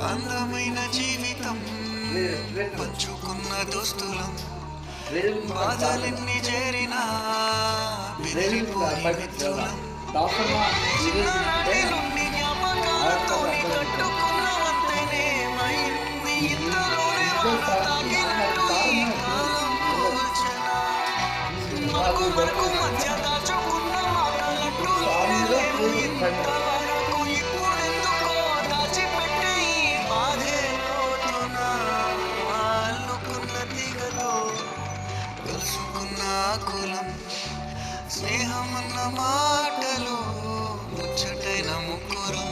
అందమైన జీవితం పంచుకున్న దోస్తులం బాధలెన్ని చేరినా బెదిరిపోయి మిత్రులం చిన్ననాటి నుండి జ్ఞాపకాలతో కట్టుకున్న వంతెనేమైంది ఇంతలోనే వాన తాకినట్టు ఈ కాలం కూల్చెనా మాకు వరకు మధ్య దాచుకున్న మాటలట్టు లేవు ఇంతవరకు ఇప్పుడెందుకో దాచిపెట్టే ఈ బాధే లోతునా అల్లుకున్న తీగలో కలుసుకున్న కులం స్నేహమన్న మాటలో ముచ్చటైన ముగ్గురం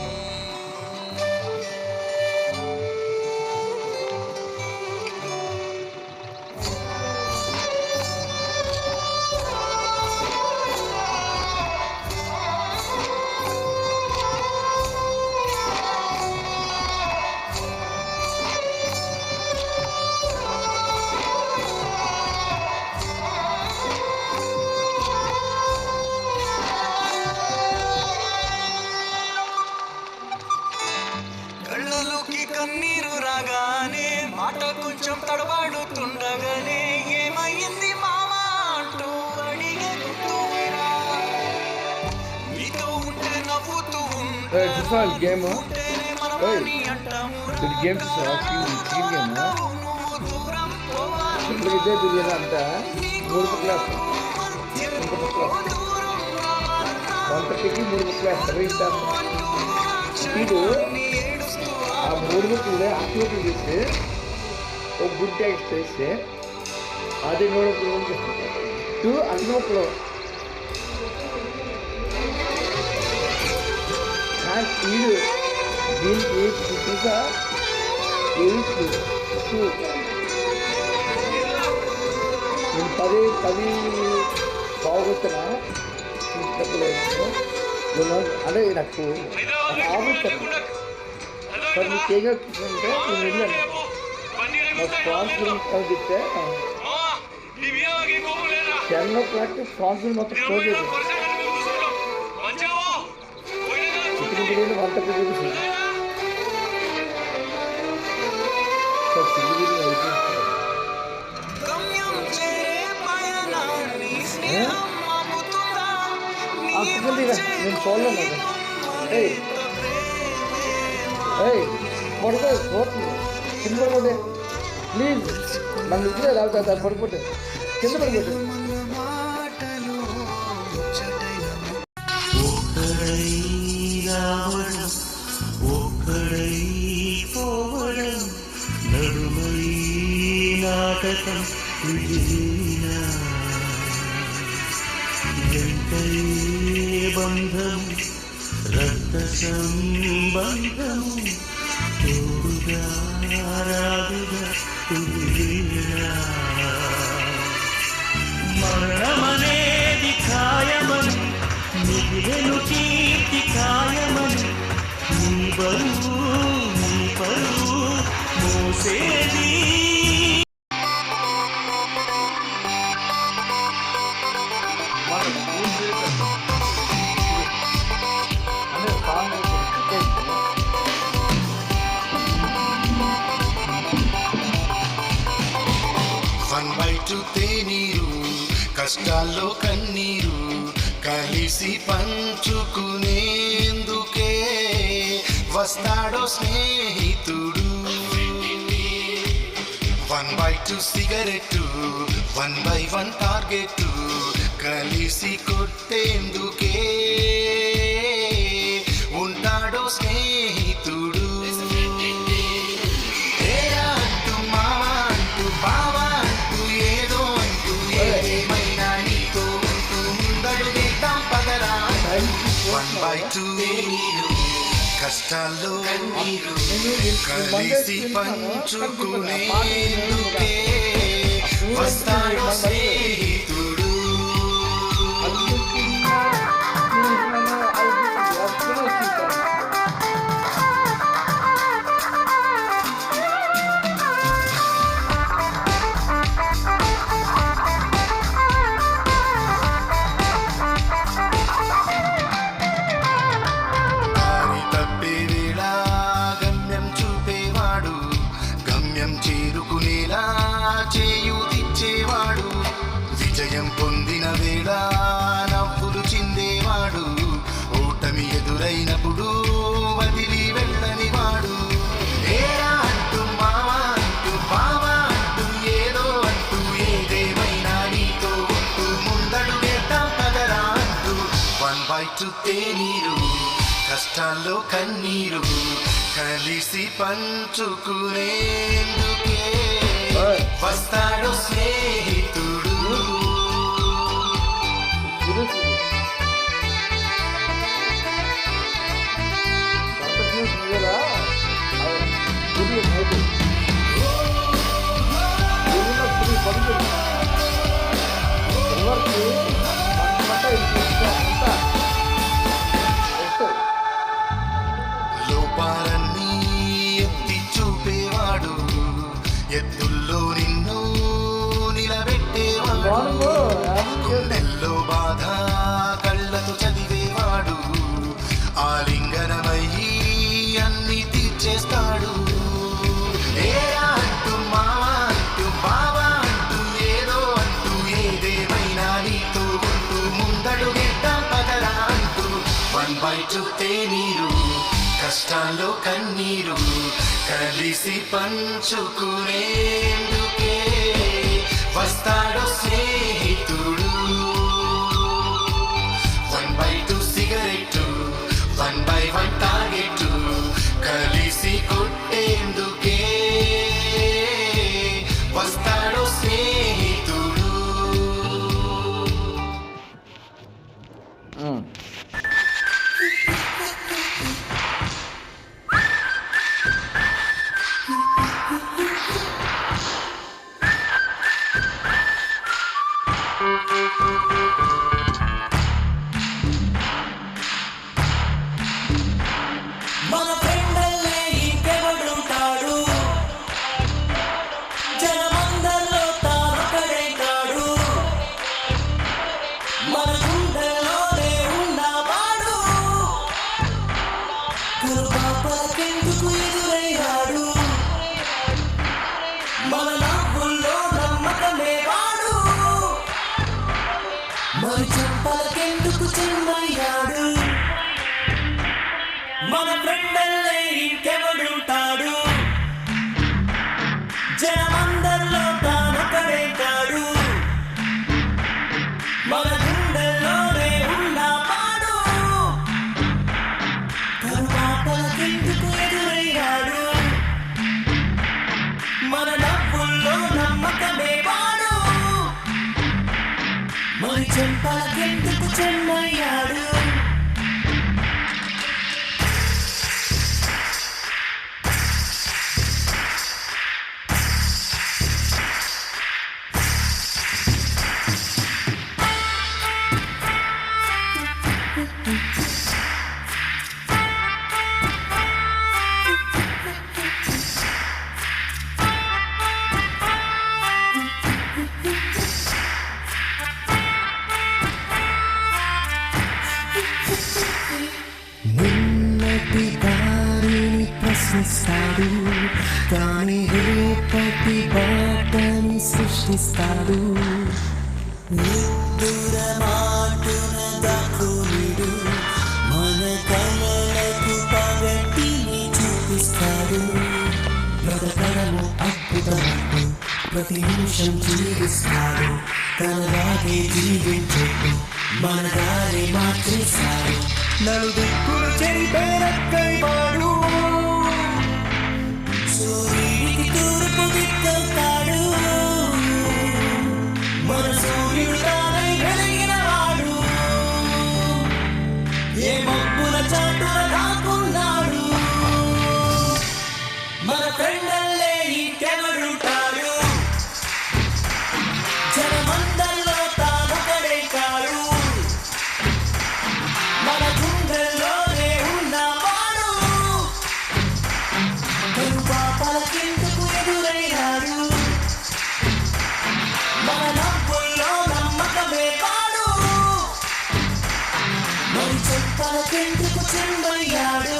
కళ్ళలోకి కన్నీరు రాగానే మాట కొంచెం తడబాడుతుండగానే ఏమైంది మామా అంటూ అడిగే గుర్తురా మీతో ఉంటే నవ్వుతూ ఉంటేనే మనమని అంటాము నువ్వు దూరం పోవాలి ఆ 3 బుక్లు ఆత్మహత్య చేస్తే ఒక గుడ్ టెక్స్ట్ చేస్తే అది నోడప్పుడు అన్నప్పుడు వీడు దీనికి చూసా నేను 10 బాగుతున్నా అదే నాకు ఆగుతాను సార్ మీకు ఏం చెప్తుందంటే నేను వెళ్ళాను నాకు ఫ్రాన్స్ గురించి కలిగితే 10 o'clock ఫ్రాన్స్ మొత్తం క్లోజ్ అయిపోయింది చికెన్ బిర్యానీ 1:30 చూపిస్తుంది సార్ చికెన్ బిర్యానీ అయిపోయింది నేను చూడలేను పడుకో పోతుంది కింద పడిపోతే ప్లీజ్ నన్ను ఇప్పుడే రావుతా పడిపోతే కింద పడిపోతే నాటకం బంధం రక్త సంబంధము తోడుగా రాదుగా మరణమనేది ఖాయమని మిగిలెను కీర్తి ఖాయమని నీ బరువు నీ పరువు మోసేది తేనీరు కష్టాల్లో కన్నీరు కలిసి పంచుకునేందుకే వస్తాడో స్నేహితుడు 1/2 సిగరెట్ 1/1 టార్గెట్ కలిసి కొట్టేందుకే ఉంటాడో స్నేహితుడు కష్టాల్లో కలిసి పంచుకునేందుకే వస్తాడు స్నేహితుడు కష్టాల్లో కన్నీరు కలిసి పంచుకునేందుకే వస్తాడు స్నేహితుడు. లోపాలన్నీ ఎత్తి చూపేవాడు, ఎత్తుల్లో నిన్ను నిలబెట్టేవాడు, గుండెల్లో బాధ కళ్ళతో చదివేవాడు, ఆలింగనమయ్యి అన్ని తీర్చేస్తాడు. ఏరా అంటూ మావా అంటూ బావా అంటూ ఏదో అంటూ ఏదేమైనా నీతో ఉంటూ ముందడుగేద్దాం పదరా అంటూ 1/2 తేనీరు కష్టాల్లో కన్నీరు కలిసి పంచుకునేందుకే వస్తాడు స్నేహితుడు. 1/2 సిగరెట్టు 1/1 టార్గెట్టు కలిసి కొట్టేందుకే వస్తాడు స్నేహితుడు. మన ఫ్రెండల్లే ఇంకెవడుంటాడు, జనమందరిలో తానొక్కడే కాడు, మన గుండెల్లోనే ఉన్నవాడు, కరుపాపలకెందుకు ఎదురయ్యాడు, మన నవ్వుల్లో నమ్మకమే వాడు, మరి చెంపలకెందుకు చెన్నయ్యాడు. మన ఫ్రెండల్లే ఇంకెవడుంటాడు, జనమందరిలో తానొక్కడే కాడు, మన గుండెల్లోనే ఉన్నవాడు, కరుపాపలకెందుకు ఎదురయ్యాడు, మన నవ్వుల్లో నమ్మకమే వాడు, మరి చెంపలకెందుకు చెన్నయ్యాడు. నిన్నటి దారిని ప్రశ్నిస్తాడు, కానీ రేపటి బాటని సృష్టిస్తాడు. నిద్దుర మాటున దాక్కునిడు మన కలలకు పగటిని చూపిస్తాడు. బ్రతకడము అద్భుతమంటూ ప్రతి నిమిషం జీవిస్తాడు, తనలాగే జీవించేట్టు మన దారి మార్చేశాడు. నలుదిక్కులు చెరిపేరక్కై వాడు, సూర్యుడికి తూర్పు దిక్కవుతాడు, మన సూర్యుడు తానై వెలిగిన వాడు, ఏ మబ్బుల చాటున దాక్కున్నాడు. మన ఫ్రెండల్లే ఇంకెవడుంటాడు, జనమందరిలో తానొక్కడే కాడు, మన గుండెల్లోనే ఉన్నవాడు, కరుపాపలకెందుకు ఎదురయ్యాడు, మన నవ్వుల్లో నమ్మకమే వాడు, మరి చెంపలకెందుకు చెంబయ్యాడు.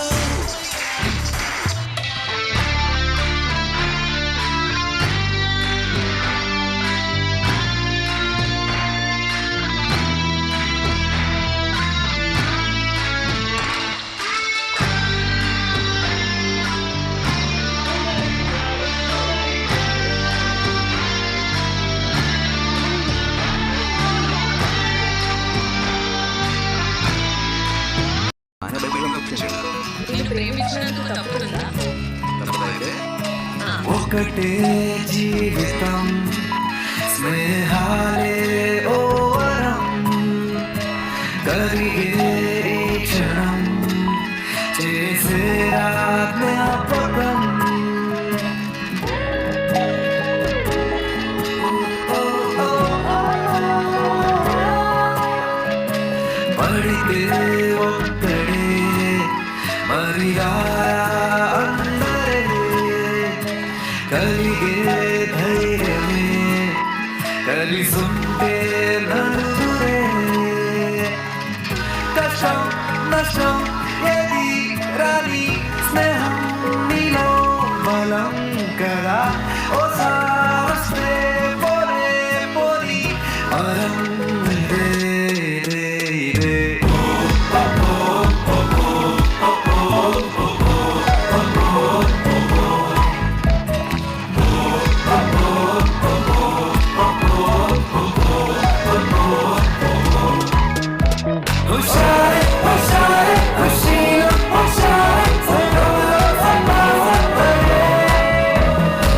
ప్రేమించాడు. వీళ్ళు ప్రేమించినందుకు తప్పుతుందా? తప్పదైతే ఒకటే జీవితం స్నేహాలే ఓ వరం కలిగే ఈ క్షణం చేసే జ్ఞాపకం పడితే ఒక్కడే మరిగా అందరే కలిగే ధైర్యమే కలిసుంటే నలుగురే కష్టం నష్టం ఏది రాని స్నేహం నీలో బలం కదా ఓసారస్తే పోరే పోరి వరం ఇదే ఇదే ఇదే హుషారే హుషారే ఖుషీలో హుషారే సరోలో సమాసరే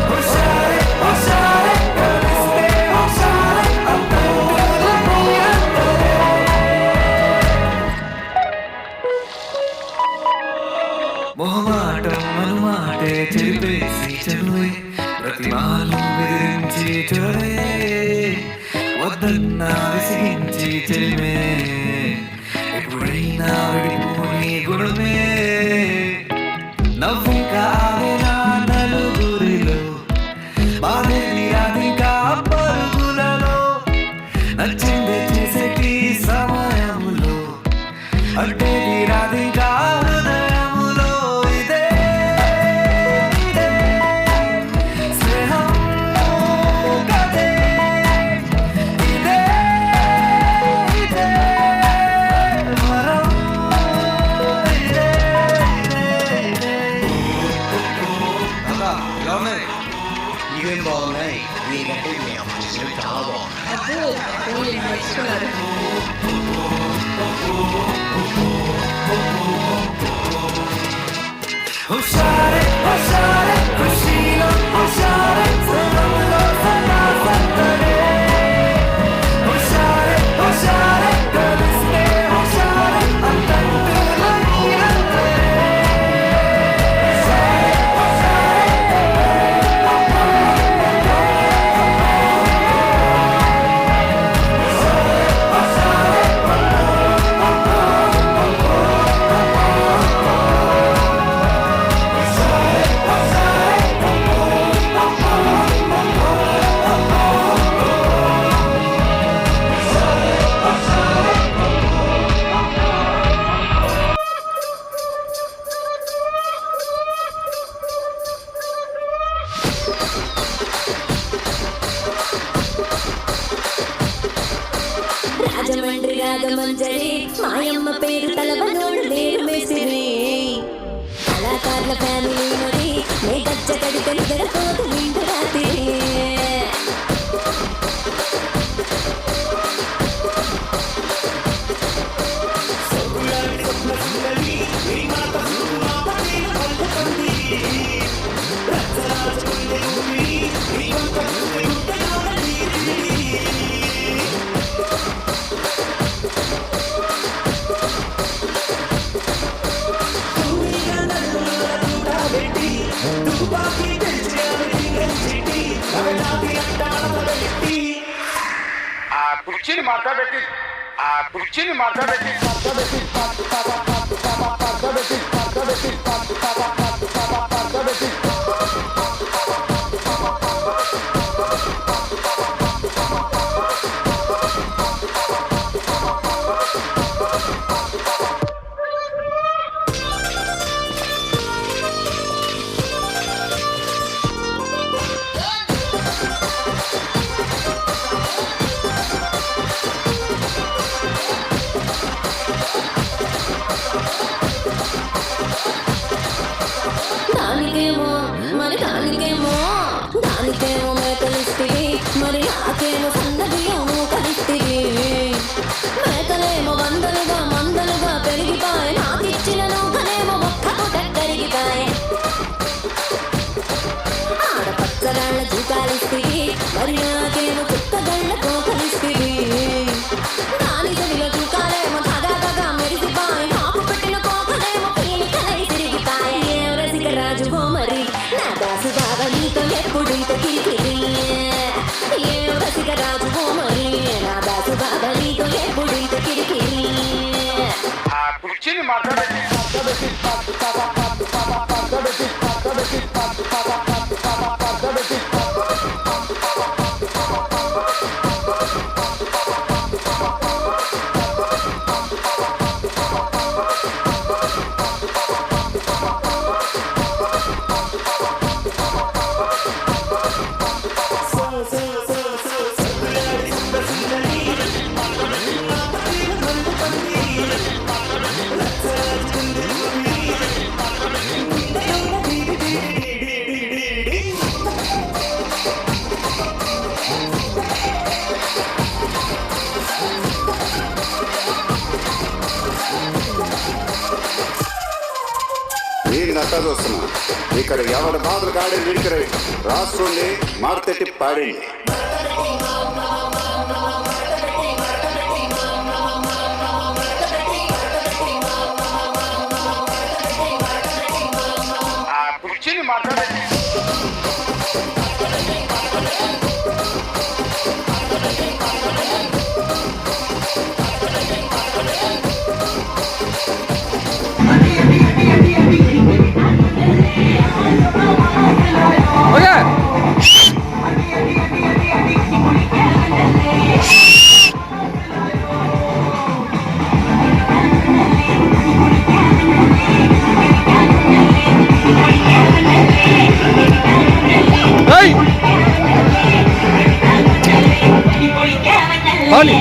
హుషారే హుషారే కలిస్తే హుషారే అంతలో నీరంతరే మొహమాటం అనుమాటే చెరిపేసి చెరువే ప్రతిమాలు బెదిరించి చెరువే వద్దన్నా విసిగించి చెరిమే ఎప్పుడైనా విడిపోని గుణమే నవ్వు కావేనా నలుగురిలో బాధే రాధికా పరుగులలో నచ్చిందే చేసేటి సమయములో అంటే రాధికా హృదయములో ఇదే ఇదే స్నేహం కదే ఇదే ఇదే వరం ఇదే ఇదే ఇవేం బాగున్నాయి నీకంటే మీ అమ్మ చేసినవి చాలా బాగున్నాయి. అబ్బో వీళ్ళు నేర్చుకున్నారు. హుషారే హుషారే ఖుషీలో హుషారే సరోలో సమాసరే హుషారే హుషారే కలిస్తే హుషారే అంతలో నీరంతరే రాజమండ్రి రాగమంజరి మాయమ్మ పేరు తలవనోడు లేరు మేసిరి కళాకారుల ఫ్యామిలీ మరి నే గజ్జ కడితే నిద్రపోదు నిండు రాత్రి కుర్చీని మాట్లాడబెట్టి కుర్చీని మాట్లాడబెట్టి దానికేమో దానికేమో మేకలిస్తివి మరి నాకేమో సన్నబియ్యము కలిస్తివి మేకలేమో వందలుగా మందలుగా పెరిగిపోయి నాకిచ్చిన నూకనే ఎప్పుడింత కిరికిరి ఏ రసిక రాజు మరి నా దాసు బాబా నీతో ఎప్పుడింత కిరికిరి ఆ కుర్చీని మాట్లాడేది మీరు నట్టా చూస్తున్నా ఇక్కడ ఎవరి బాధలు కాడే నిడికరై రాసుకోండి మార్తెట్టి పాడండి. ఆ కుర్చీని మాట్లాడేది ఓకే ఏయ్ బాలి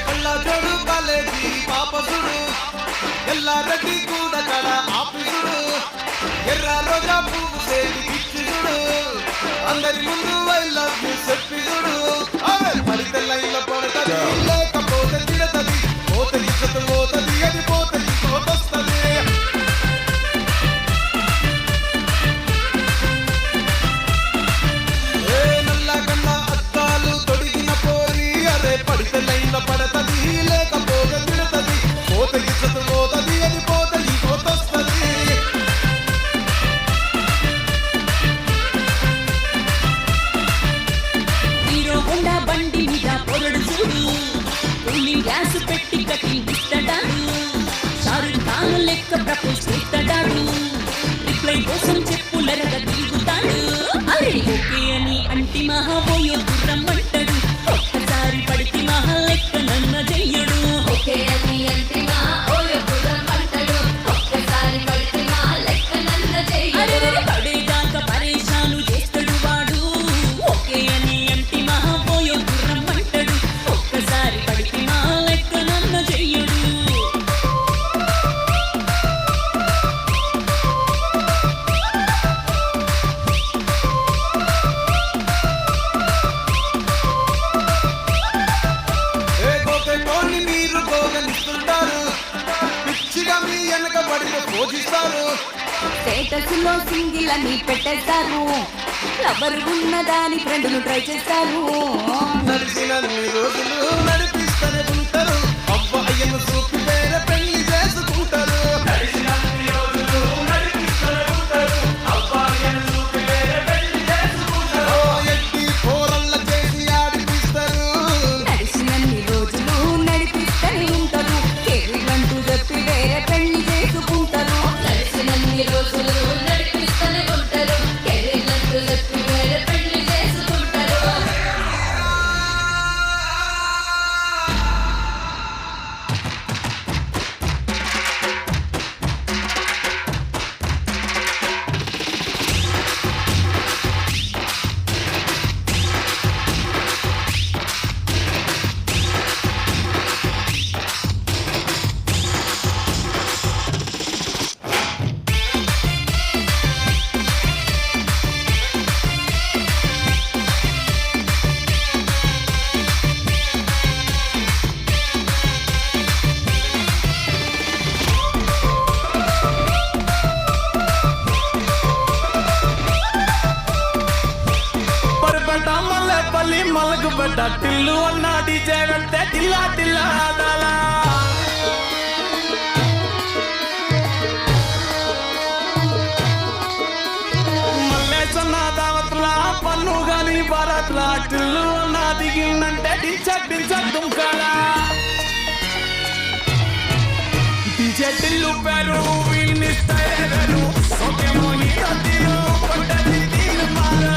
కళ్ళజోడు కాలేజీ పాపసుడు ఎల్లారెడ్డి కూడా కడ ఆఫీసుడు ఎర్ర రోజా పువ్వు సేవి ఇచ్చుడు అందరి ముందు ఐ లవ్ యూ చెప్పిదుడు పడితే లైన్లో పడతది లేకపోతే తిడతది పోతే ఇచ్చత పోతది అది పోతే ఇంకోతొస్తది నల్లగన్న అద్దాలు తొడిగిన పోరి అరే పడితే లైన్లో పడతది లేకపోతే తిడతది పోతే ఇచ్చత పోతది అది పోతే ఇంకోతొస్తది హీరో హోండా బండి మీద పొరడు చూడు కూలింగ్ గ్యాస్ పెట్టి కట్టిస్తాడు షారుఖ్ ఖాన్ లెక్క ప్రపోజ్ చేస్తాడు రిప్లై కోసం చెప్పులరగ తిరుగుతాడు అరే ఓకే అని అంటి మహాబోయో రమ్మంటాడు ఒక్కసారి పడితే మహా లెక్క నన్న చెయ్యడు ఓకే అని అంటి మహాబోయో రమ్మంటాడు ఒక్కసారి పడితే మహా లెక్క నన్న చెయ్యడు పడేదాకా పరేషాను చేస్తాడు వాడు ఓకే అని అంటి మహాబోయో రమ్మంటాడు ఒక్కసారి పడితే మహా లెక్క నన్న చెయ్యడు గోపెటోని మీరు గోగనిస్తుంటారు పిచ్చిగా మీ వెనక పడిన పోజిస్తారు స్టేటస్ లో సింగిల్ అని పెట్టేస్తారు లవర్ ఉన్నదాని ఫ్రెండ్ను ట్రై చేస్తారు నడిచినన్ని రోజులు నడిపిస్తూనే ఉంటారు అబ్బాయిను చూపి వేరే పెళ్లి చేసుకుంటారు ఎట్టి పోరల్ల చేసి ఆడిపిస్తారు నడిచినన్ని రోజులు నడిపిస్తూనే ఉంటారు కెరీరంటూ చెప్పి వేరే పెళ్లి చేసుకుంటారు నడిచినన్ని రోజులు నడిపిస్తూనే ఉంటారు కెరీరంటూ చెప్పి వేరే పెళ్లి చేసుకుంటారు మళ్ళీ మలకు పడ్డ టిల్లు అన్న డీజే పెడితే టిల్లా టిల్లా ఆడాలా మల్లేసన్న దావత్లా పన్ను గాని భారత్లా టిల్లు అన్న దిగిందంటే డించక్ డించక్ దుంకాలా డీజే టిల్లు పేరు వీళ్ళని స్థైర్యరు సోకేమో హీరో తీరు పడ్డది తీరు మారా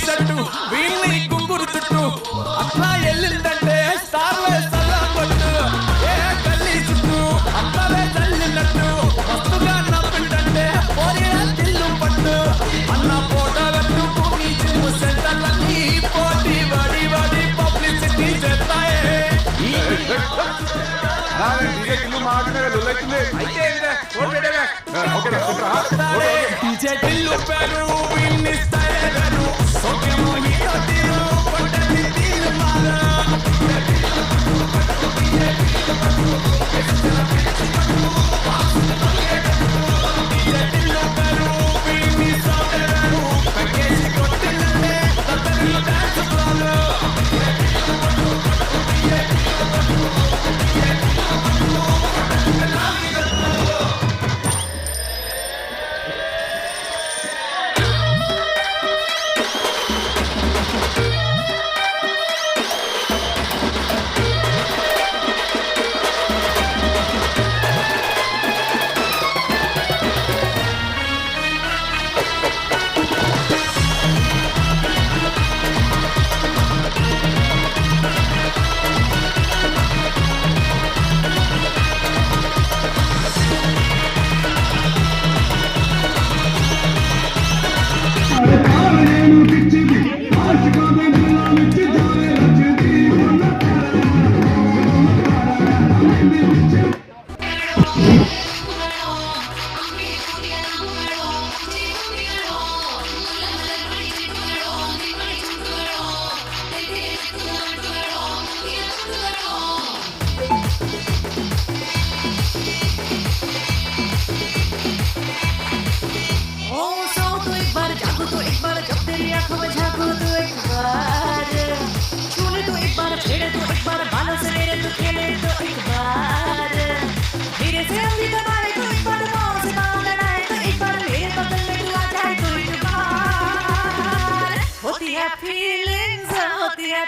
షట్టు వీళ్ళని కుంగురు చుట్టూ అట్లా వెళ్ళిందంటే స్టార్వే సల్లా కొట్టు ఏ గల్లీ చుట్టూ అట్లవే చల్లినట్టు మస్తుగా నవ్విందంటే పోరిన తిల్లు పట్టు అన్న ఫోటో పెట్టుకుని జిమ్ సెంటర్లన్నీ పోటీ వడి వడి పబ్లిసిటీ చేస్తాయే డీజే టిల్లు పేరు వీళ్ళని స్థైర్యరు సోకేమో హీరో తీరు పడ్డది తీరు మారా డీజే టిల్లు పేరు వీళ్ళని స్థైర్యరు పక్కేసి కొట్టినంటే తప్పని డాన్స్ ఫ్లోలో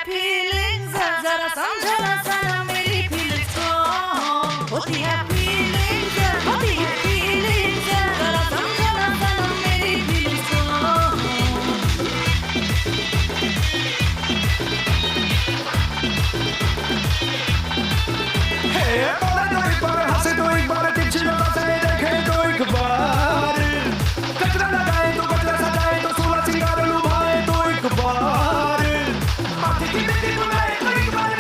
feelings जरा समझो ना सना मेरी feelings को होती है feelings जरा समझो ना सना मेरी feelings को हंसे तो एक बार तिरछी नजर से देखे तो एक बार कचरा लगाए तो कचरा सजाए तो सोलह सिंगार लुभाए तो एक बार माथे की बिंदी बुलाए तो एक बार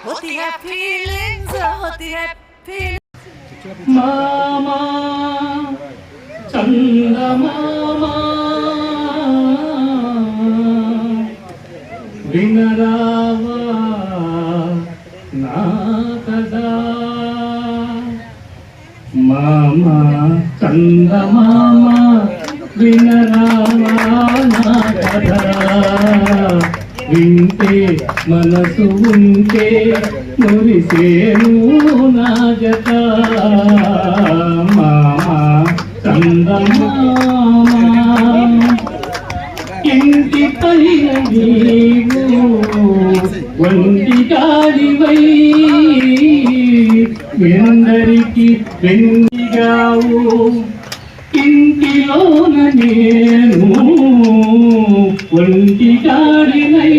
होती है फीलिंग्स होती है फीलिंग्स మామా చందమామా వినరావా నా కదా మామా చందమామా వినరావా నా కదా వింటే మనసు ఉంటే మురిసేను నా జత మామా చందమామా ఇంటి పైన నీవు ఒంటి గాడివై ఎందరికి వెండిగావు ఇంటిలోన నేను ఒంటి గాడినై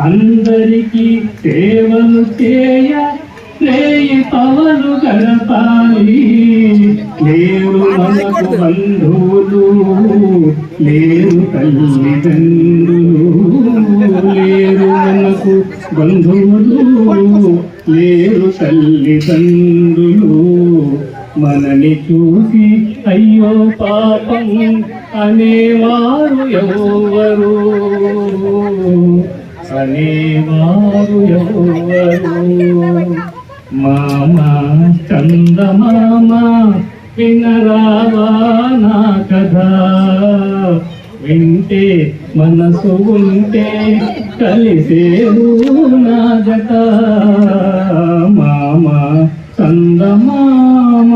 అందరికీ సేవలు చేయ రేయి పవలు గడపాలి లేరు మనకు బంధువులు లేరు తల్లిదండ్రులు లేరు మనకు బంధువులు లేరు తల్లిదండ్రులు మనని చూసి అయ్యో పాపం అనేవారు ఎవరు అనేవారు ఎవరు మామా చందమామ వినరావా నా కథ వింటే మనసు ఉంటే కలిసేవు నా జత మామా చందమామ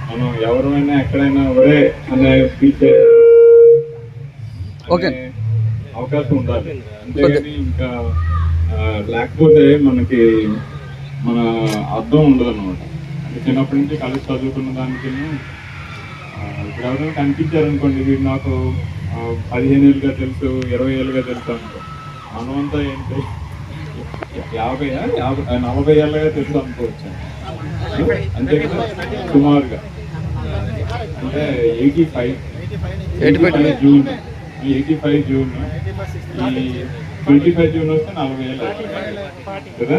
మనం ఎవరైనా ఎక్కడైనా ఒరే అనే ఫీచర్ అవకాశం ఉండాలి. అంతేగాని ఇంకా లేకపోతే మనకి మన అర్థం ఉండదు అనమాట. అంటే చిన్నప్పటి నుంచి కలిసి చదువుకున్న దానికి ఇప్పుడు ఎవరైనా కనిపించారనుకోండి, వీడు నాకు 15 ఏళ్ళుగా తెలుసు, 20 ఏళ్ళుగా తెలుసు అనుకో, మనమంతా ఏంటి 40 ఏళ్ళగా తెలుసు అనుకోవచ్చు. అంతే కదా, సుమారుగా. అంటే 85 జూన్ ఈ 25 జూన్ వస్తే 40,000 కదా.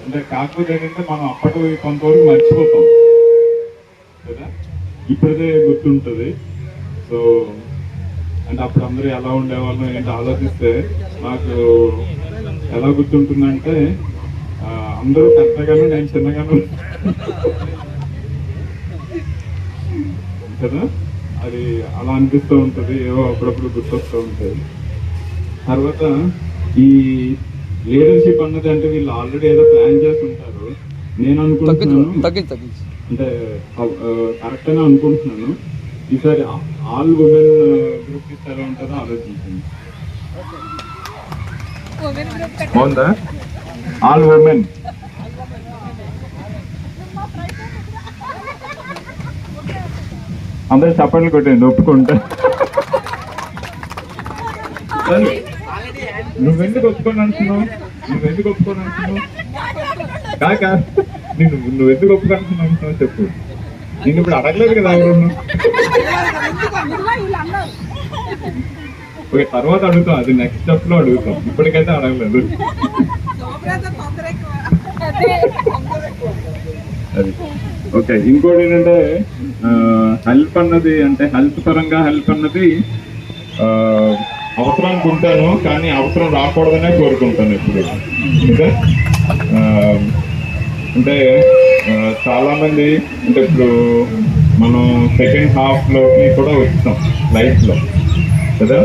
అంటే కాకపోతే ఏంటంటే మనం అప్పటి కొంతవరకు మర్చిపోతాం కదా, ఇప్పుడైతే గుర్తుంటుంది. సో అంటే అప్పుడు అందరూ ఎలా ఉండేవాళ్ళం ఏంటి ఆలోచిస్తే నాకు ఎలా గుర్తుంటుందంటే అందరూ పెద్దగాను నేను చిన్నగాను కదా, అది అలా అనిపిస్తూ ఉంటుంది, ఏవో అప్పుడప్పుడు గుర్తొస్తూ ఉంటుంది. తర్వాత ఈ లీడర్షిప్ అన్నది అంటే వీళ్ళు ఆల్రెడీ ఏదో ప్లాన్ చేసి ఉంటారు. నేను అనుకుంటున్నాను అంటే కరెక్ట్ అని అనుకుంటున్నాను. ఈసారి ఆల్ ఉమెన్ గ్రూప్ ఎలా ఉంటుందో ఆలోచించండి. బాగుందా? ఆల్ ఉమెన్ అందరూ చప్పట్లు కొట్టండి ఒప్పుకుంటా. నువ్వెందుకు ఒప్పుకొని అంటున్నావు? నువ్వెందుకు ఒప్పుకొని అంటున్నావు? కాక నువ్వెందుకు ఒప్పుకొని అంటున్నావు చెప్పు. నేను ఇప్పుడు అడగలేదు కదా ఎవరు. ఓకే, తర్వాత అడుగుతాం, అది నెక్స్ట్ స్టెప్ లో అడుగుతాం, ఇప్పటికైతే అడగలేదు. అది ఓకే. ఇంకోటి ఏంటంటే హెల్ప్ అన్నది అంటే హెల్త్ పరంగా హెల్ప్ అన్నది అవసరానికి ఉంటాను, కానీ అవసరం రాకూడదనే కోరుకుంటాను ఇప్పుడు. అంటే చాలా మంది అంటే ఇప్పుడు మనం సెకండ్ హాఫ్ లోకి కూడా వచ్చాం లైఫ్ లో కదా.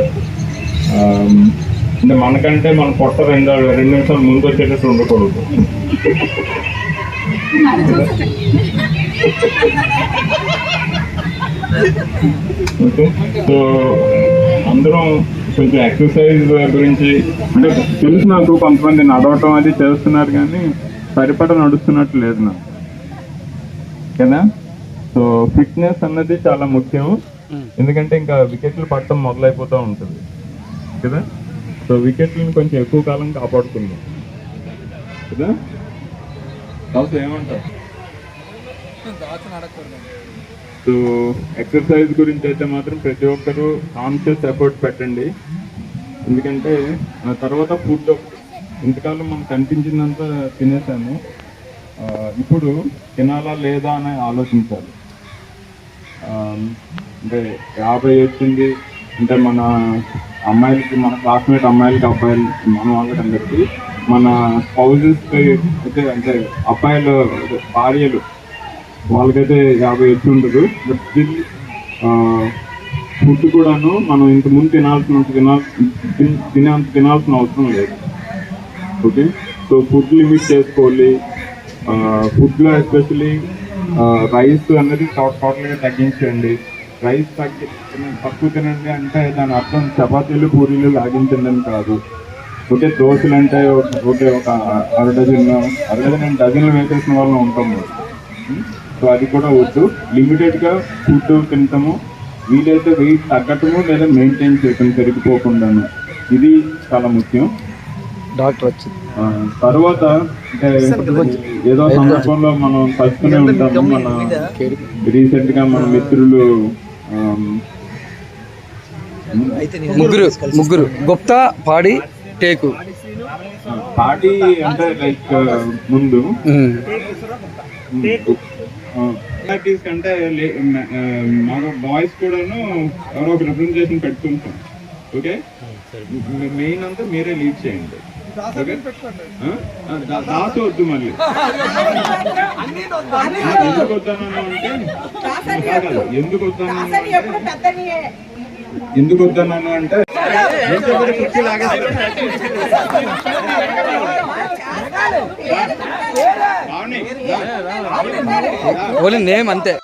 అంటే మనకంటే మన పొట్ట 2 నిమిషాలు ముందు వచ్చేటట్టు ఉండకూడదు. ఓకే, సో అందరం కొంచెం ఎక్సర్సైజ్ గురించి అంటే తెలుసు నాకు. కొంతమంది నడవటం అది చేస్తున్నారు కానీ సరిపడా నడుస్తున్నట్టు లేదు నాకు కదా. సో ఫిట్నెస్ అన్నది చాలా ముఖ్యం, ఎందుకంటే ఇంకా వికెట్లు పడటం మొదలైపోతూ ఉంటుంది కదా. సో వికెట్లను కొంచెం ఎక్కువ కాలం కాపాడుకుందాం కదా. కాబట్టి ఏమంటారు? సో ఎక్సర్సైజ్ గురించి అయితే మాత్రం ప్రతి ఒక్కరూ కాన్షియస్ ఎఫర్ట్ పెట్టండి, ఎందుకంటే తర్వాత ఫుడ్ ఇంతకాలం మనం కనిపించిందంతా తినేసాము, ఇప్పుడు తినాలా లేదా అని ఆలోచించాలి. అంటే 50 వచ్చింది అంటే మన అమ్మాయిలకి, మన క్లాస్మేట్ అమ్మాయిలకి, అబ్బాయిలు, మన వాళ్ళకి అందరికీ, మన స్పౌజెస్కి అయితే అంటే అబ్బాయిలు భార్యలు వాళ్ళకైతే 50 వచ్చి ఉండదు. బట్ స్టిల్ ఫుడ్ కూడాను మనం ఇంతకుముందు తినాల్సిన అవసరం లేదు. ఓకే, సో ఫుడ్ లిమిట్ చేసుకోవాలి. ఫుడ్లో ఎస్పెషలీ రైస్ అనేది టోటల్గా తగ్గించండి. రైస్ తక్కువ తినండి అంటే దాని అర్థం చపాతీలు పూరీలు లాగించండి అని కాదు. ఓకే, దోశలు అంటే ఓకే ఒక డజన్లు వేసేసిన వాళ్ళు ఉంటాము. సో అది కూడా వద్దు, లిమిటెడ్గా ఫుడ్ తింటాము, వీలైతే వెయిట్ తగ్గటము లేదా మెయింటైన్ చేయటం పెరిగిపోకుండాను, ఇది చాలా ముఖ్యం. డాక్టర్ వచ్చింది తర్వాత అంటే ఏదో సందర్భంలో మనం కలుస్తూనే ఉంటాము. మన రీసెంట్గా మన మిత్రులు ముగ్గురు గుప్తా, పాడి, టేకు. పాడి అంటే లైక్ ముందు అంటే మాకు బాయ్స్ కూడాను ఎవరో ఒక రిప్రజెంటేషన్ పెట్టుకుంటాం. ఓకే, మెయిన్ అంతా మీరే లీడ్ చేయండి. ఓకే, దాసు వద్దు మళ్ళీ. ఎందుకు వద్దాను అంటే ఎందుకు వద్దన్నాను అంటే ఓన్లీ నేమ్ అంతే.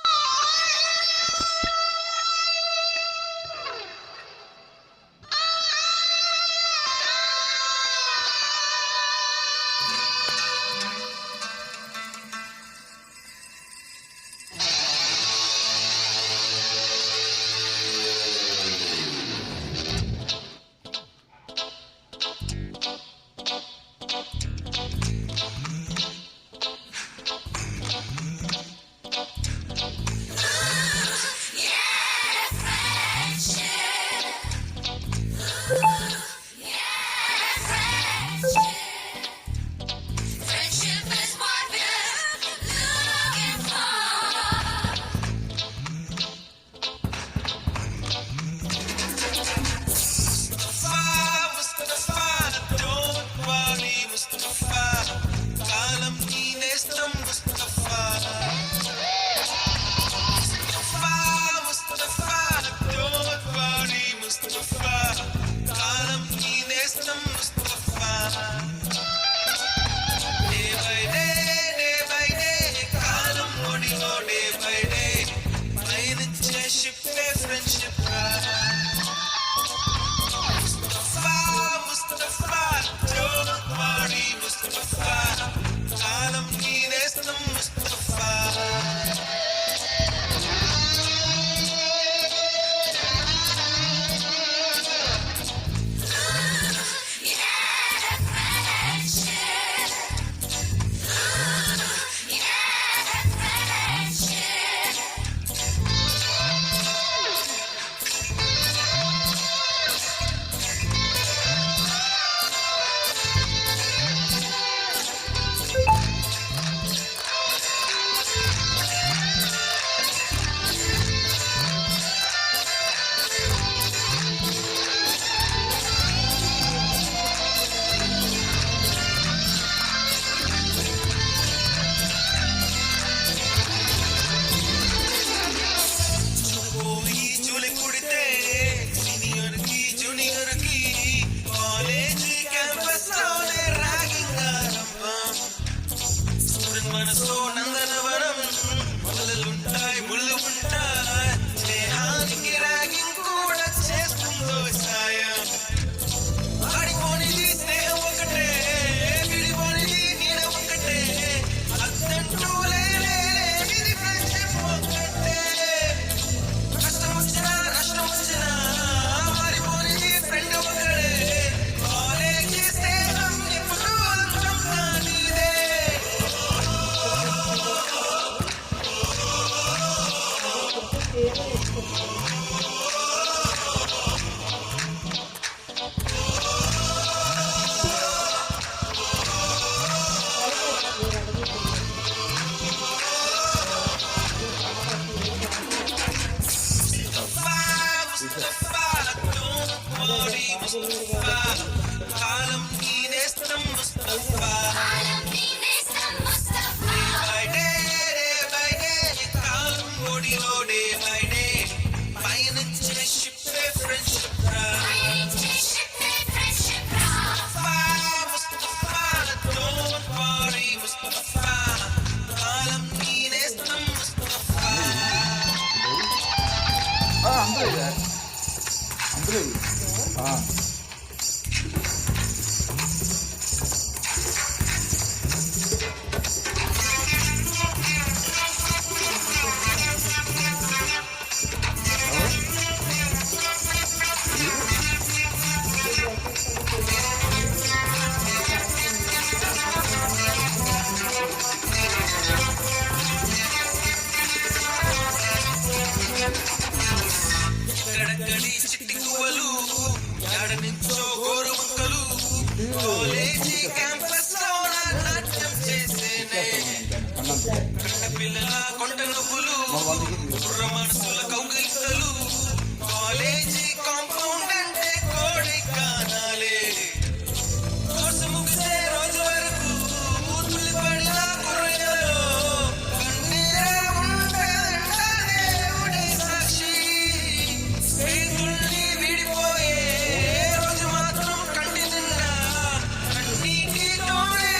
మనసో నందనవనం మొదలుంటాయి ముళ్ళు ఉంటాయి స్నేహానికి ర్యాగింగ్ కూడా చేస్తుందో సాయం ఆడిపోనిది స్నేహం ఒకటే విడిపోనిది నీడ ఒకటే అద్దంటూ లేనిది ఫ్రెండ్షిప్ ఒకటే కష్టం వచ్చినా నష్టం వచ్చినా మారిపోనిది ఫ్రెండ్ ఒకటే కాలేజీ స్నేహం ఎప్పుడు అంతం కానిదే కాలం నీ నేస్తం ముస్తఫా డే బై డే కాలం ఒడిలో డే బై డే పయనించే షిప్పే ఫ్రెండ్షిప్ రా ముస్తఫా డోంట్ వరీ ముస్తఫా కాలం నీ నేస్తం ముస్తఫా అందులో గడగడి చిట్టి గువ్వలు ఎడ నుంచో గోరు ముక్కలు కాలేజీ క్యాంపస్ లో నాట్యం చేసేనే కండ పిల్లల కొంట నువ్వులు కుర్ర మనసుల కౌగిలింతలు కాలేజీ కాంపౌండ్ అంటే కోడి కానాలే కోర్సు ముగిసే రోజు వరకు ఊతులు పడిన కుర్రలో కన్నీరే ఉంటుందంట దేవుడి సాక్షి స్నేహితుల్ని విడిపోయే రోజు మాత్రం కంటి నిండా కన్నీటితోనే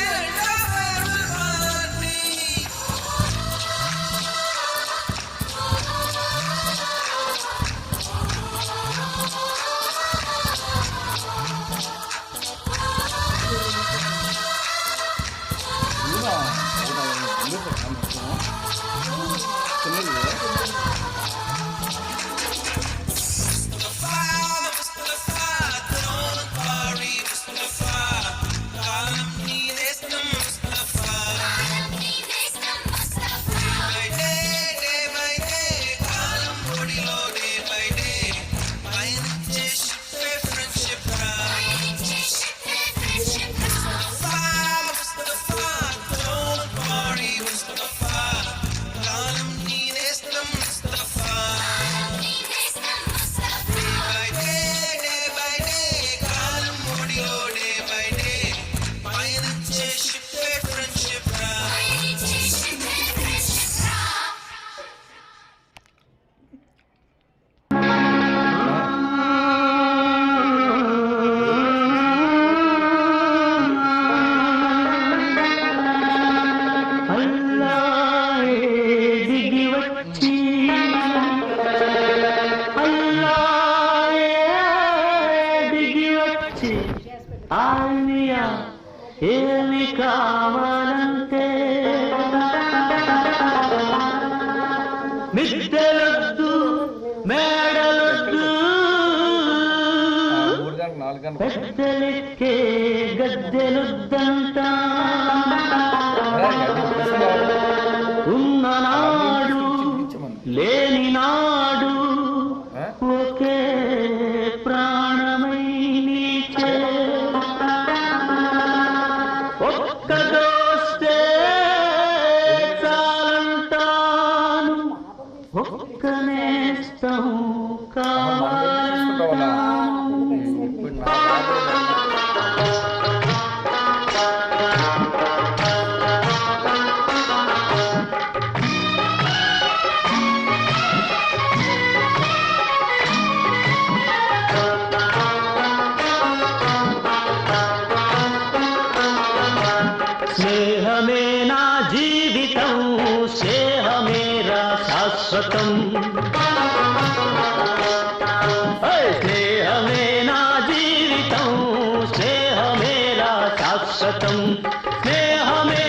పార్టీ ఆలియా ఏమి కావాలంటే మిద్దెలొద్దు మేడలొద్దు పెద్దలెక్కే గద్దెలొద్దంట ఉన్ననాడు లేని నాడు ఒకే ప్రాణమై నీచే ఒక్క దోస్తే చాలంటాను ఒక్క నేస్తం స్నేహమే నా జీవితం శాశ్వతం స్నేహమే నా జీవితం స్నేహమేరా శాశ్వతం స్నేహమే